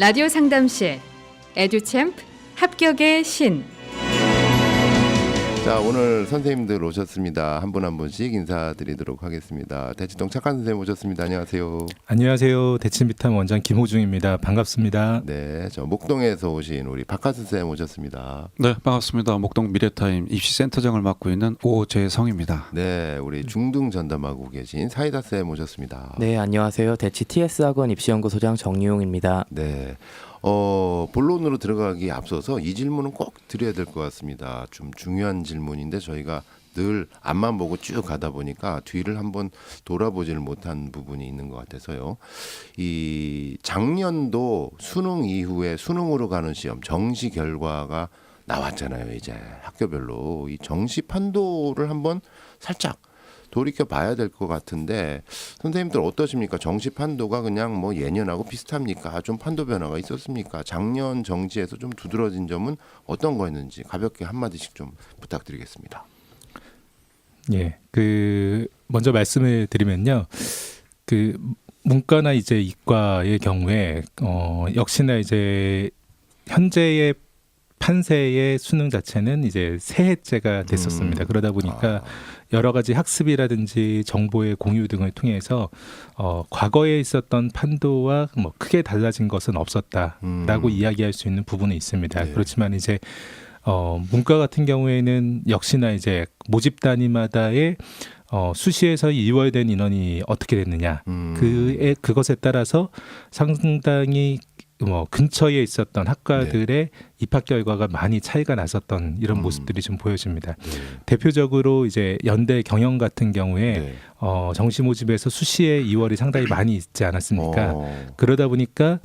라디오 상담실 에듀챔프 합격의 신. 자, 오늘 선생님들 오셨습니다. 한 분 한 분씩 인사드리도록 하겠습니다. 대치동 착한 선생님 오셨습니다. 안녕하세요. 안녕하세요. 대치미탐 원장 김호중입니다. 반갑습니다. 네, 저 목동에서 오신 우리 박하수 선생님 오셨습니다. 네, 반갑습니다. 목동 미래타임 입시센터장을 맡고 있는 오재성입니다. 네, 우리 중등 전담하고 계신 사이다 쌤 오셨습니다. 네, 안녕하세요. 대치 TS학원 입시연구소장 정유용입니다. 네. 본론으로 들어가기 앞서서 이 질문은 꼭 드려야 될 것 같습니다. 좀 중요한 질문인데 저희가 늘 앞만 보고 쭉 가다 보니까 뒤를 한번 돌아보지를 못한 부분이 있는 것 같아서요. 이 작년도 수능 이후에 수능으로 가는 시험 정시 결과가 나왔잖아요. 이제 학교별로 이 정시 판도를 한번 살짝 돌이켜 봐야 될 것 같은데 선생님들 어떠십니까? 정시 판도가 그냥 뭐 예년하고 비슷합니까? 좀 판도 변화가 있었습니까? 작년 정시에서 좀 두드러진 점은 어떤 거였는지 가볍게 한마디씩 좀 부탁드리겠습니다. 예, 먼저 말씀을 드리면요, 문과나 이제 이과의 경우에 역시나 이제 현재의 판세의 수능 자체는 이제 새해째가 됐었습니다. 그러다 보니까 여러 가지 학습이라든지 정보의 공유 등을 통해서 과거에 있었던 판도와 뭐 크게 달라진 것은 없었다라고 이야기할 수 있는 부분이 있습니다. 네. 그렇지만 그렇지만 이제 문과 같은 경우에는 역시나 이제 모집 단위마다의 수시에서 이월된 인원이 어떻게 됐느냐, 그것에 따라서 상당히 근처에 있었던 학과들의 입학 결과가 많이 차이가 났었던 이런 모습들이 좀 보여집니다. 대표적으로 이제 연대 경영 같은 경우에 정시 모집에서 수시에 2월이 상당히 많이 있지 않았습니까? 그러다 보니까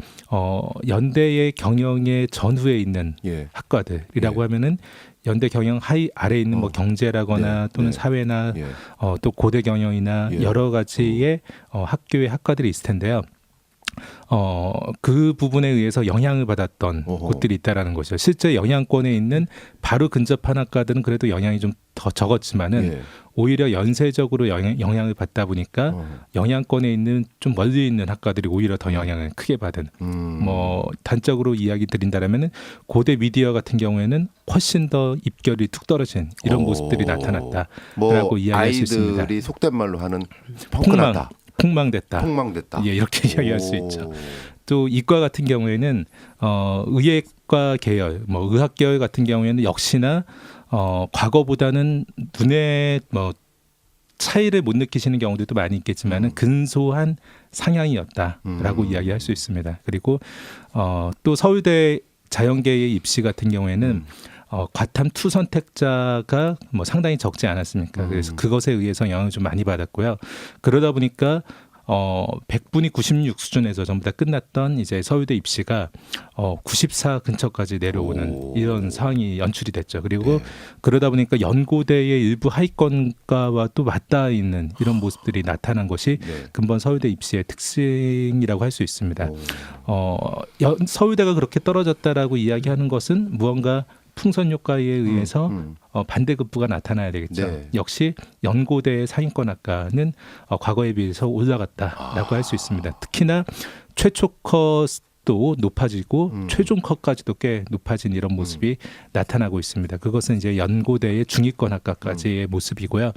연대의 경영의 전후에 있는 학과들이라고 하면은 연대 경영 하위 아래에 있는 뭐 경제라거나 또는 사회나 또 고대 경영이나 여러 가지의 학교의 학과들이 있을 텐데요. 그 부분에 의해서 영향을 받았던 곳들이 있다라는 거죠. 실제 영향권에 있는 바로 근접한 학과들은 그래도 영향이 좀 더 적었지만은 오히려 연쇄적으로 영향을 받다 보니까 영향권에 있는 좀 멀리 있는 학과들이 오히려 더 영향을 크게 받은. 뭐 단적으로 이야기 드린다라면은 고대 미디어 같은 경우에는 훨씬 더 입결이 툭 떨어진 이런 모습들이 나타났다라고 이야기할 수 있습니다. 아이들이 속된 말로 하는 펑크났다. 폭망됐다. 예, 이렇게 이야기할 수 있죠. 또 이과 같은 경우에는 의예과 계열, 뭐 의학 계열 같은 경우에는 역시나 과거보다는 눈에 차이를 못 느끼시는 경우들도 많이 있겠지만은 근소한 상향이었다라고 이야기할 수 있습니다. 그리고 또 서울대 자연계의 입시 같은 경우에는 과탐 투 선택자가 뭐 상당히 적지 않았습니까? 그래서 그것에 의해서 영향을 좀 많이 받았고요. 그러다 보니까 100분이 96 수준에서 전부 다 끝났던 이제 서울대 입시가 94 근처까지 내려오는 이런 상황이 연출이 됐죠. 그리고 그러다 보니까 연고대의 일부 하위권과와 또 맞닿아 있는 이런 모습들이 나타난 것이 근본 서울대 입시의 특징이라고 할 수 있습니다. 서울대가 그렇게 떨어졌다라고 이야기하는 것은 무언가 풍선 효과에 의해서 반대급부가 나타나야 되겠죠. 역시 연고대의 상위권 학과는 과거에 비해서 올라갔다라고 할 수 있습니다. 특히나 최초 컷도 높아지고 최종 컷까지도 꽤 높아진 이런 모습이 나타나고 있습니다. 그것은 이제 연고대의 중위권 학과까지의 모습이고요.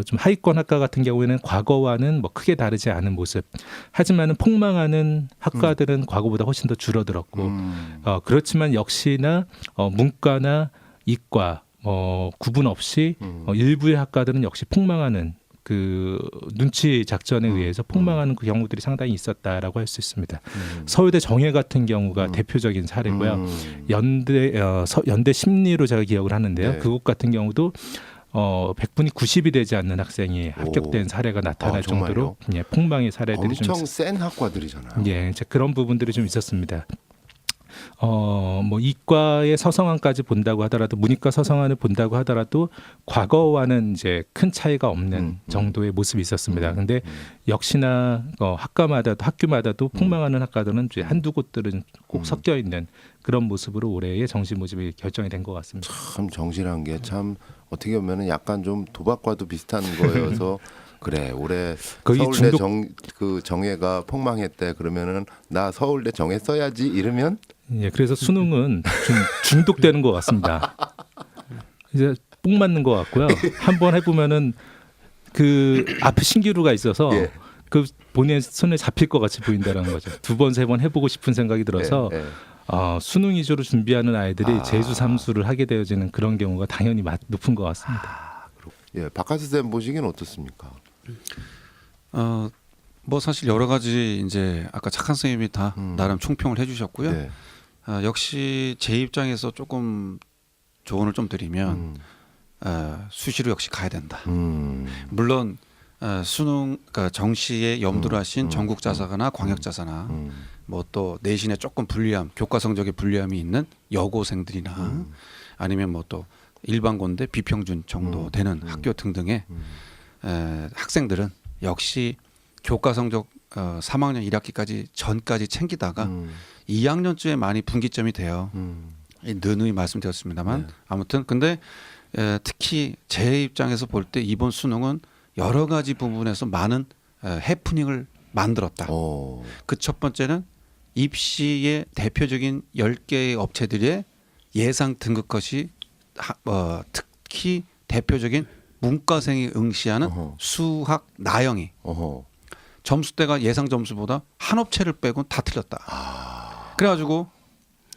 좀 하위권 학과 같은 경우에는 과거와는 뭐 크게 다르지 않은 모습. 하지만은 폭망하는 학과들은 과거보다 훨씬 더 줄어들었고, 그렇지만 역시나 문과나 이과 구분 없이 일부의 학과들은 역시 폭망하는 그 눈치 작전에 의해서 폭망하는 그 경우들이 상당히 있었다라고 할 수 있습니다. 서울대 정예 같은 경우가 대표적인 사례고요. 연대 심리로 제가 기억을 하는데요. 그곳 같은 경우도 100분이 90이 되지 않는 학생이 합격된 사례가 나타날 정도로 폭망의 사례들이 좀 엄청 센 학과들이잖아요. 예, 이제 그런 부분들이 좀 있었습니다. 뭐 이과의 서성한까지 본다고 하더라도 문이과 서성한을 본다고 하더라도 과거와는 이제 큰 차이가 없는 정도의 모습이 있었습니다. 근데 역시나 학과마다도 학교마다도 폭망하는 학과들은 이제 한두 곳들은 꼭 섞여 있는 그런 모습으로 올해의 정시 모집이 결정이 된 것 같습니다. 참 정시라는 게 참 어떻게 보면은 약간 좀 도박과도 비슷한 거여서 그래 올해 거의 서울대 중독- 그 정예가 폭망했대 그러면은 나 서울대 정예 써야지 이러면 예, 그래서 수능은 좀 중독되는 것 같습니다. 이제 뽕 맞는 것 같고요. 한번 해보면은 그 앞에 신기루가 있어서 예. 그 본인의 손에 잡힐 것 같이 보인다는 거죠. 2번, 3번 해보고 싶은 생각이 들어서 예, 예. 수능 위주로 준비하는 아이들이 아. 재수 삼수를 하게 되어지는 그런 경우가 당연히 높은 것 같습니다. 예, 박하스 쌤 보시기는 어떻습니까? 뭐 사실 여러 가지 이제 아까 착한 선생님이 다 나름 총평을 해주셨고요. 네. 역시 제 입장에서 조금 조언을 좀 드리면 수시로 역시 가야 된다. 물론 수능 그러니까 정시에 염두를 하신 전국 자사가나 광역 자사나 뭐 또 내신에 조금 불리함, 교과 성적에 불리함이 있는 여고생들이나 아니면 뭐 또 일반고인데 비평준 정도 되는 학교 등등의 학생들은 역시 교과 성적 3학년 1학기까지 전까지 챙기다가 2학년쯤에 많이 분기점이 돼요. 누누이 말씀드렸습니다만 네. 아무튼 근데 특히 제 입장에서 볼 때 이번 수능은 여러 가지 부분에서 많은 해프닝을 만들었다. 그 첫 번째는 입시의 대표적인 10개의 업체들의 예상 등급컷이 특히 대표적인 문과생이 응시하는 어허. 수학 나영이 점수대가 예상 점수보다 한 업체를 빼고는 다 틀렸다. 그래가지고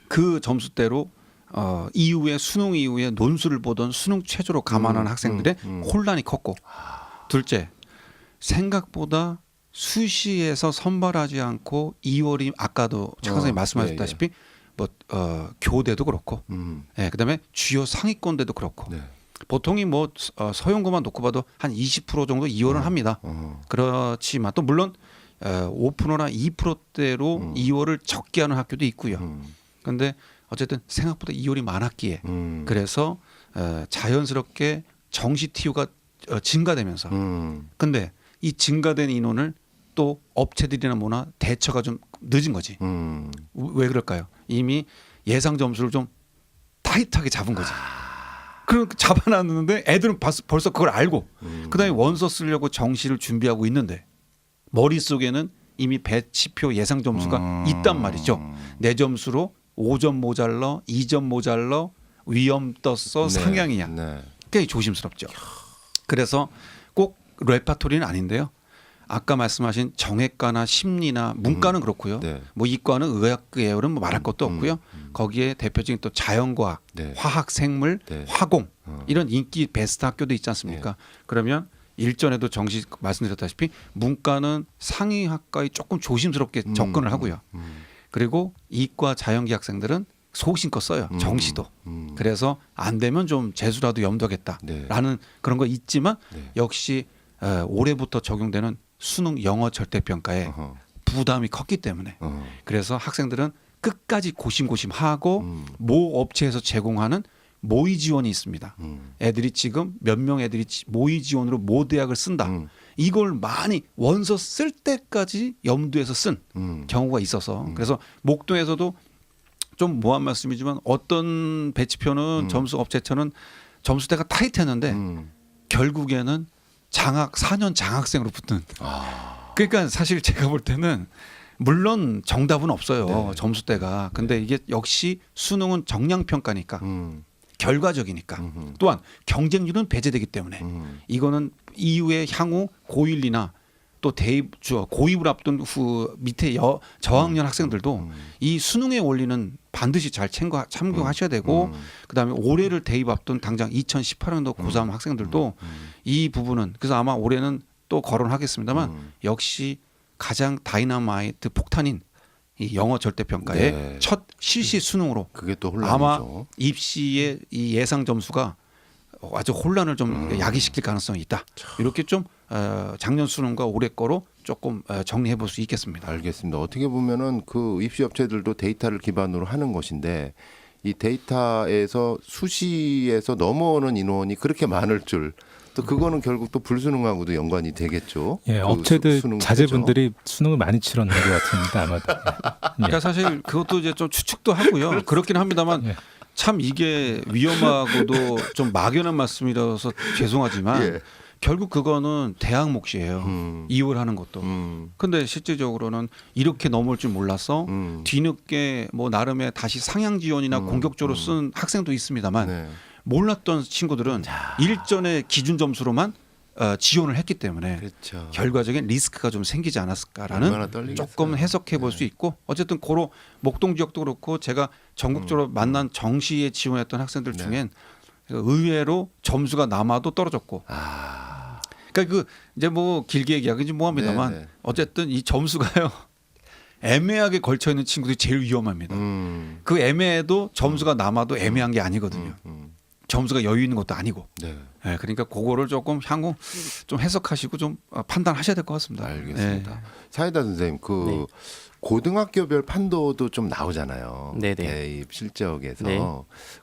그 점수대로 이후에 수능 이후에 논술을 보던 수능 최저로 감안하는 학생들의 혼란이 컸고 둘째 생각보다 수시에서 선발하지 않고 2월이 아까도 차 선생님 말씀하셨다시피 뭐 교대도 그렇고 그다음에 주요 상위권대도 그렇고 네. 보통이 뭐 서용고만 놓고 봐도 한 20% 정도 2월은 합니다. 그렇지만 또 물론 5%나 2%대로 2월을 적게 하는 학교도 있고요. 그런데 어쨌든 생각보다 2월이 많았기에 그래서 자연스럽게 정시 TU가 증가되면서 근데 이 증가된 인원을 또 업체들이나 뭐나 대처가 좀 늦은 거지. 왜 그럴까요? 이미 예상 점수를 좀 타이트하게 잡은 거지. 그럼 잡아놨는데 애들은 벌써 그걸 알고 그다음에 원서 쓰려고 정시를 준비하고 있는데 머릿속에는 이미 배치표 예상 점수가 있단 말이죠. 내 점수로 5점 모자라 2점 모자라 위험 떴어 상향이야. 네. 꽤 조심스럽죠. 그래서 꼭 레파토리는 아닌데요. 아까 말씀하신 정외과나 심리나 문과는 그렇고요. 네. 뭐 이과는 의학 계열은 뭐 말할 것도 없고요. 거기에 대표적인 또 자연과학, 네. 화학, 생물, 네. 화공 이런 인기 베스트 학교도 있지 않습니까? 그러면 일전에도 정시 말씀드렸다시피 문과는 상위 학과에 조금 조심스럽게 접근을 하고요. 그리고 이과 자연계 학생들은 소신껏 써요. 정시도. 그래서 안 되면 좀 재수라도 염두하겠다라는 그런 거 있지만 역시 올해부터 적용되는 수능 영어 절대평가에 부담이 컸기 때문에 그래서 학생들은 끝까지 고심고심하고 모 업체에서 제공하는 모의 지원이 있습니다. 애들이 지금 몇 명 애들이 모의 지원으로 모 대학을 쓴다. 이걸 많이 원서 쓸 때까지 염두에서 쓴 경우가 있어서 그래서 목동에서도 좀 모한 말씀이지만 어떤 배치표는 점수 업체처는 점수대가 타이트했는데 결국에는 장학 4년 장학생으로 붙는. 그러니까 사실 제가 볼 때는 물론 정답은 없어요. 점수대가. 근데 이게 역시 수능은 정량 평가니까 결과적이니까 또한 경쟁률은 배제되기 때문에 이거는 이후에 향후 고1이나 또 대입 고입을 앞둔 후 밑에 저학년 학생들도 이 수능의 원리는 반드시 잘 참고하셔야 되고 그다음에 올해를 대입 앞둔 당장 2018년도 고3 학생들도 이 부분은 그래서 아마 올해는 또 거론하겠습니다만 역시 가장 다이나마이트 폭탄인 이 영어 절대평가의 첫 실시 수능으로 그게 또 혼란이죠. 아마 입시의 이 예상 점수가 아주 혼란을 좀 야기시킬 가능성이 있다. 이렇게 좀 작년 수능과 올해 거로 조금 정리해 볼 수 있겠습니다. 알겠습니다. 어떻게 보면은 그 입시 업체들도 데이터를 기반으로 하는 것인데 이 데이터에서 수시에서 넘어오는 인원이 그렇게 많을 줄 또 그거는 결국 또 불수능하고도 연관이 되겠죠. 예, 그 업체들 수능 자제분들이 수능을 많이 치렀는 것 같습니다. 아마도. 그러니까 사실 그것도 이제 좀 추측도 하고요. 그렇긴 합니다만 예. 참 이게 위험하고도 좀 막연한 말씀이라서 죄송하지만 결국 그거는 대학 몫이에요. 이율 하는 것도. 근데 실질적으로는 이렇게 넘을 줄 몰라서 뒤늦게 뭐 나름의 다시 상향 지원이나 공격적으로 쓴 학생도 있습니다만 네. 몰랐던 친구들은 일전의 기준 점수로만 지원을 했기 때문에 그렇죠. 결과적인 리스크가 좀 생기지 얼마나 않았을까라는 떨리겠어요. 조금 해석해 볼 네. 수 있고 어쨌든 고로 목동 지역도 그렇고 제가 전국적으로 만난 정시에 지원했던 학생들 네. 중엔 의외로 점수가 남아도 떨어졌고 그러니까 그 이제 뭐 길게 얘기하기 뭐합니다만 네, 네. 어쨌든 이 점수가요 애매하게 걸쳐 있는 친구들이 제일 위험합니다. 그 애매해도 점수가 남아도 애매한 게 아니거든요. 점수가 여유 있는 것도 아니고. 네. 네, 그러니까 그거를 조금 향후 좀 해석하시고 좀 판단하셔야 될 것 같습니다. 알겠습니다. 네. 사이다 선생님, 그 네. 고등학교별 판도도 좀 나오잖아요. 네네. 대입 실적에서 네.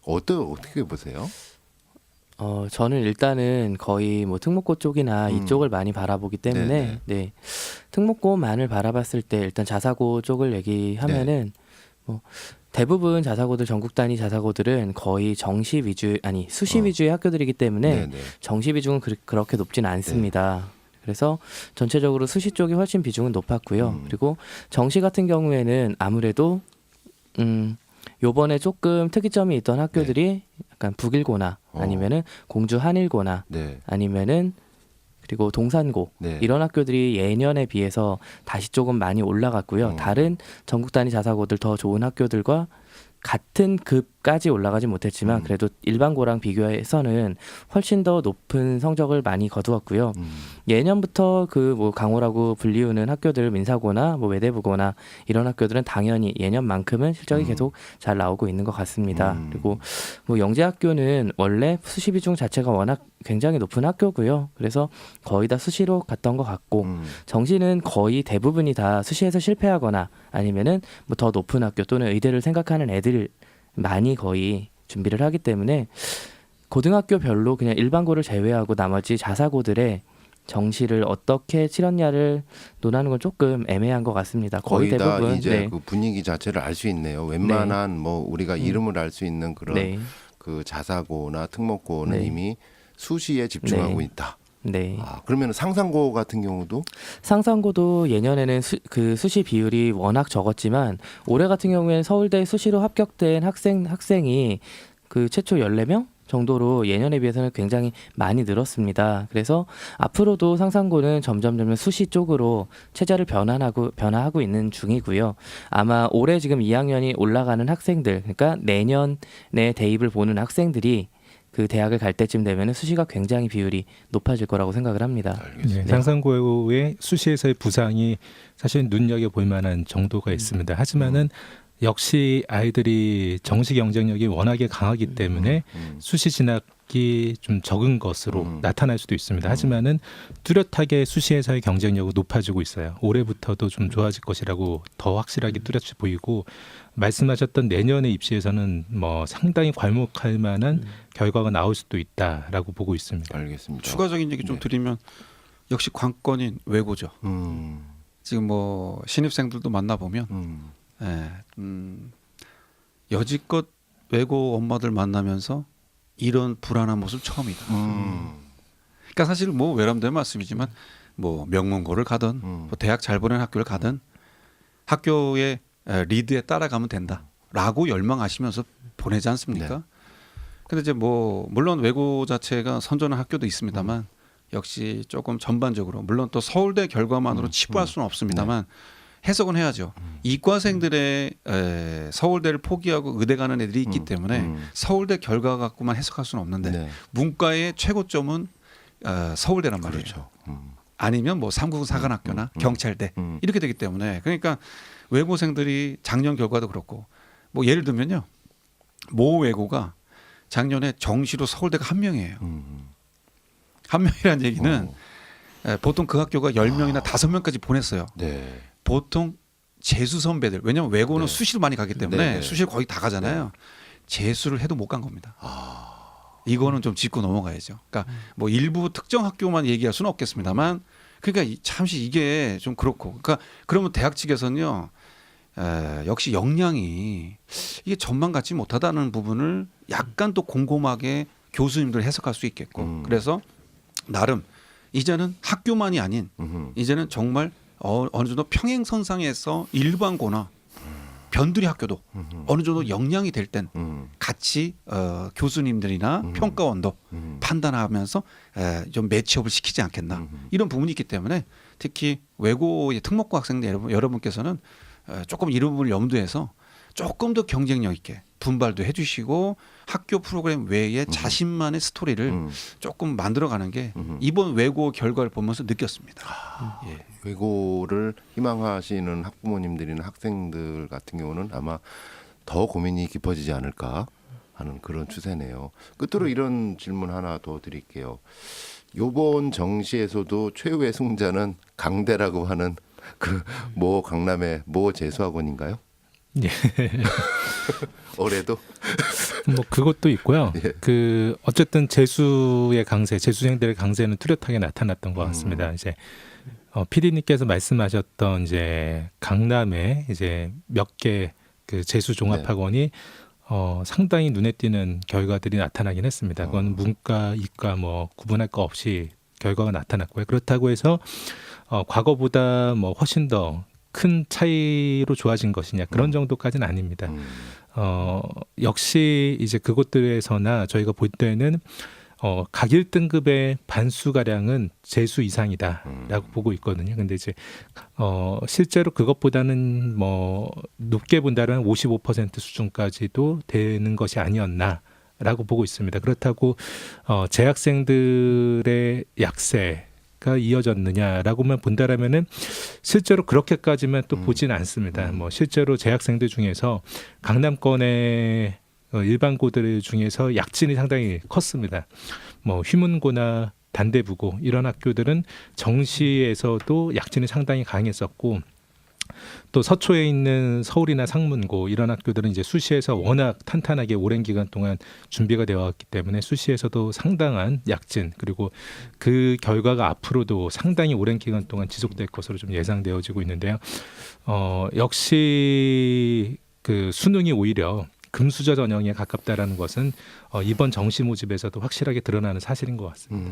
어떻게 보세요? 저는 일단은 거의 뭐 특목고 쪽이나 이쪽을 많이 바라보기 때문에 네네. 네. 특목고만을 바라봤을 때 일단 자사고 쪽을 얘기하면은 뭐 대부분 자사고들 전국 단위 자사고들은 거의 정시 위주 아니 수시 위주의 학교들이기 때문에 네네. 정시 비중은 그렇게 높지는 않습니다. 그래서 전체적으로 수시 쪽이 훨씬 비중은 높았고요. 그리고 정시 같은 경우에는 아무래도 요번에 조금 특이점이 있던 학교들이 약간 북일고나 아니면은 공주 한일고나 네. 아니면은 그리고 동산고 네. 이런 학교들이 예년에 비해서 다시 조금 많이 올라갔고요. 다른 전국 단위 자사고들 더 좋은 학교들과 같은 급까지 올라가지 못했지만 그래도 일반고랑 비교해서는 훨씬 더 높은 성적을 많이 거두었고요. 예년부터 그 뭐 강호라고 불리우는 학교들 민사고나 뭐 외대부고나 이런 학교들은 당연히 예년만큼은 실적이 계속 잘 나오고 있는 것 같습니다. 그리고 뭐 영재학교는 원래 수시 비중 자체가 워낙 굉장히 높은 학교고요. 그래서 거의 다 수시로 갔던 것 같고 정시는 거의 대부분이 다 수시에서 실패하거나 아니면은 뭐 더 높은 학교 또는 의대를 생각하는 애들 많이 거의 준비를 하기 때문에 고등학교별로 그냥 일반고를 제외하고 나머지 자사고들의 정시를 어떻게 치렀냐를 논하는 건 조금 애매한 것 같습니다. 거의 다 대부분 이제 그 분위기 자체를 알 수 있네요. 웬만한 뭐 우리가 이름을 알 수 있는 그런 네. 그 자사고나 특목고는 네. 이미 수시에 집중하고 네. 있다. 네. 그러면 상상고 같은 경우도 상상고도 예년에는 그 수시 비율이 워낙 적었지만 올해 같은 경우에는 서울대 수시로 합격된 학생이 그 최초 14명 정도로 예년에 비해서는 굉장히 많이 늘었습니다. 그래서 앞으로도 상상고는 점점 수시 쪽으로 체제를 변화하고 있는 중이고요. 아마 올해 지금 2학년이 올라가는 학생들, 그러니까 내년에 대입을 보는 학생들이 그 대학을 갈 때쯤 되면 수시가 굉장히 비율이 높아질 거라고 생각을 합니다. 네, 상상고의 수시에서의 부상이 사실 눈여겨 볼 만한 정도가 있습니다. 하지만은 역시 아이들이 정시 경쟁력이 워낙에 강하기 때문에 수시 진학이 좀 적은 것으로 나타날 수도 있습니다. 하지만은 뚜렷하게 수시에서의 경쟁력은 높아지고 있어요. 올해부터도 좀 좋아질 것이라고 더 확실하게 뚜렷이 보이고 말씀하셨던 내년의 입시에서는 뭐 상당히 괄목할 만한 결과가 나올 수도 있다라고 보고 있습니다. 알겠습니다. 추가적인 얘기 좀 드리면 역시 관건인 외고죠. 지금 뭐 신입생들도 만나보면 여지껏 외고 엄마들 만나면서 이런 불안한 모습 처음이다. 그러니까 사실 뭐 외람된 말씀이지만 뭐 명문고를 가든 뭐 대학 잘 보낸 학교를 가든 학교의 리드에 따라가면 된다라고 열망하시면서 보내지 않습니까? 네. 근데 이제 뭐 물론 외고 자체가 선전한 학교도 있습니다만 역시 조금 전반적으로 물론 또 서울대 결과만으로 치부할 수는 없습니다만 해석은 해야죠. 이과생들의 서울대를 포기하고 의대 가는 애들이 있기 때문에 서울대 결과 갖고만 해석할 수는 없는데 네. 문과의 최고점은 서울대란 말이에요. 그렇죠. 아니면 뭐 삼국 사관학교나 경찰대 이렇게 되기 때문에 그러니까 외고생들이 작년 결과도 그렇고 뭐 예를 들면요. 모 외고가 작년에 정시로 서울대가 한 명이에요. 한 명이라는 얘기는 보통 그 학교가 10명이나 5명까지 보냈어요. 네. 보통 재수 선배들 왜냐하면 외고는 네. 수시로 많이 가기 때문에 네, 네. 수시를 거의 다 가잖아요. 재수를 해도 못 간 겁니다. 이거는 좀 짚고 넘어가야죠. 그러니까 뭐 일부 특정 학교만 얘기할 수는 없겠습니다만 그러니까 잠시 이게 좀 그렇고 그러니까 그러면 대학 측에서는요. 역시 역량이 이게 전망 같지 못하다는 부분을 약간 또 곰곰하게 교수님들 해석할 수 있겠고 그래서 나름 이제는 학교만이 아닌 음흠. 이제는 정말 어느 정도 평행선상에서 일반고나 변두리 학교도 어느 정도 역량이 될 땐 같이 교수님들이나 평가원도 판단하면서 좀 매치업을 시키지 않겠나 이런 부분이 있기 때문에 특히 외고의 특목고 학생들 여러분께서는 조금 이런 부분을 염두해서 조금 더 경쟁력 있게 분발도 해주시고 학교 프로그램 외에 자신만의 스토리를 조금 만들어가는 게 이번 외고 결과를 보면서 느꼈습니다. 예. 외고를 희망하시는 학부모님들이나 학생들 같은 경우는 아마 더 고민이 깊어지지 않을까 하는 그런 추세네요. 끝으로 이런 질문 하나 더 드릴게요. 요번 정시에서도 최후의 승자는 강대라고 하는 그 모 강남의 모 재수학원인가요? 예. 올해도 뭐 그것도 있고요. 예. 그 어쨌든 재수의 강세, 재수생들의 강세는 뚜렷하게 나타났던 것 같습니다. 이제 PD님께서 말씀하셨던 이제 강남에 이제 몇 개 그 재수 종합학원이 상당히 눈에 띄는 결과들이 나타나긴 했습니다. 그건 문과, 이과 뭐 구분할 거 없이 결과가 나타났고요. 그렇다고 해서 과거보다 뭐 훨씬 더 큰 차이로 좋아진 것이냐 그런 정도까지는 아닙니다. 역시 이제 그곳들에서나 저희가 볼 때는 각 1등급의 반수가량은 재수 이상이다라고 보고 있거든요. 근데 이제 실제로 그것보다는 뭐 높게 본다면 55% 수준까지도 되는 것이 아니었나라고 보고 있습니다. 그렇다고 재학생들의 약세가 이어졌느냐라고만 본다라면은 실제로 그렇게까지만 또 보지는 않습니다. 뭐 실제로 재학생들 중에서 강남권의 일반고들 중에서 약진이 상당히 컸습니다. 뭐 휘문고나 단대부고 이런 학교들은 정시에서도 약진이 상당히 강했었고 또 서초에 있는 서울이나 상문고 이런 학교들은 이제 수시에서 워낙 탄탄하게 오랜 기간 동안 준비가 되어 왔기 때문에 수시에서도 상당한 약진 그리고 그 결과가 앞으로도 상당히 오랜 기간 동안 지속될 것으로 좀 예상되어지고 있는데요. 역시 그 수능이 오히려 금수저 전형에 가깝다라는 것은 이번 정시 모집에서도 확실하게 드러나는 사실인 것 같습니다.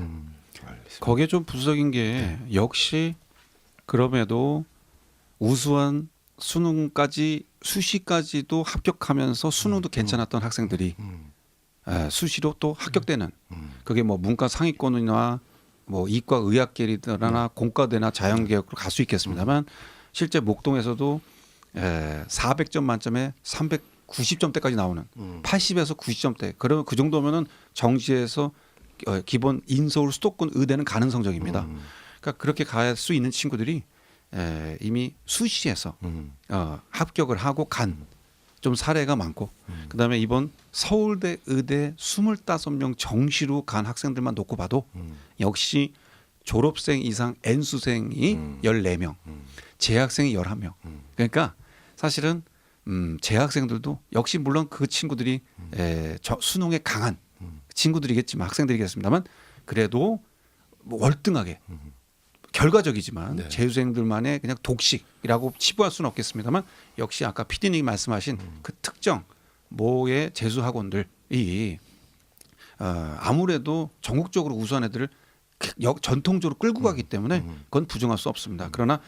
알겠습니다. 거기에 좀 부수적인 게 역시 그럼에도 우수한 수능까지 수시까지도 합격하면서 수능도 괜찮았던 학생들이 수시로 또 합격되는 그게 뭐 문과 상위권이나 뭐 이과 의학계리나 공과대나 자연계열로 갈 수 있겠습니다만 실제 목동에서도 400점 만점에 390점대까지 나오는 80에서 90점대 그러면 그 정도면은 정시에서 기본 인서울 수도권 의대는 가는 성적입니다. 그러니까 그렇게 갈 수 있는 친구들이 이미 수시에서 합격을 하고 간 좀 사례가 많고 그다음에 이번 서울대 의대 25명 정시로 간 학생들만 놓고 봐도 역시 졸업생 이상 N수생이 14명 재학생이 11명 그러니까 사실은 재학생들도 역시 물론 그 친구들이 수능에 강한 친구들이겠지만 학생들이겠습니다만 그래도 뭐 월등하게 결과적이지만 네. 재수생들만의 그냥 독식이라고 치부할 수는 없겠습니다만 역시 아까 PD님이 말씀하신 그 특정 모의 재수학원들이 아무래도 전국적으로 우수한 애들을 전통적으로 끌고 가기 때문에 그건 부정할 수 없습니다. 그러나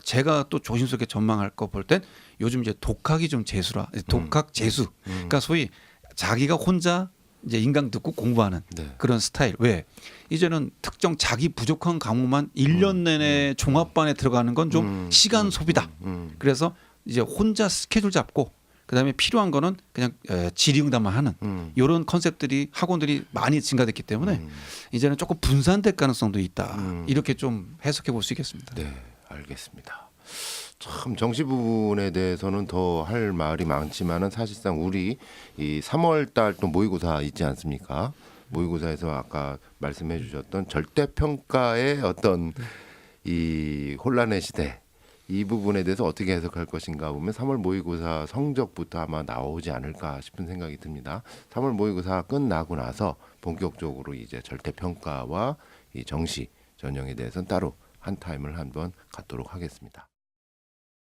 제가 또 조심스럽게 전망할 거 볼 땐 요즘 이제 독학이 좀 재수라 독학 재수 그러니까 소위 자기가 혼자 이제 인강 듣고 공부하는 네. 그런 스타일. 왜? 이제는 특정 자기 부족한 과목만 1년 내내 종합반에 들어가는 건 좀 시간 소비다. 그래서 이제 혼자 스케줄 잡고 그다음에 필요한 거는 그냥 질의응답만 하는 이런 컨셉들이 학원들이 많이 증가됐기 때문에 이제는 조금 분산될 가능성도 있다. 이렇게 좀 해석해 볼 수 있겠습니다. 네, 알겠습니다. 참 정시 부분에 대해서는 더 할 말이 많지만은 사실상 우리 이 3월 달 또 모의고사 있지 않습니까? 모의고사에서 아까 말씀해 주셨던 절대 평가의 어떤 이 혼란의 시대 이 부분에 대해서 어떻게 해석할 것인가 보면 3월 모의고사 성적부터 아마 나오지 않을까 싶은 생각이 듭니다. 3월 모의고사 끝나고 나서 본격적으로 이제 절대 평가와 이 정시 전형에 대해서는 따로 한 타임을 한번 갖도록 하겠습니다.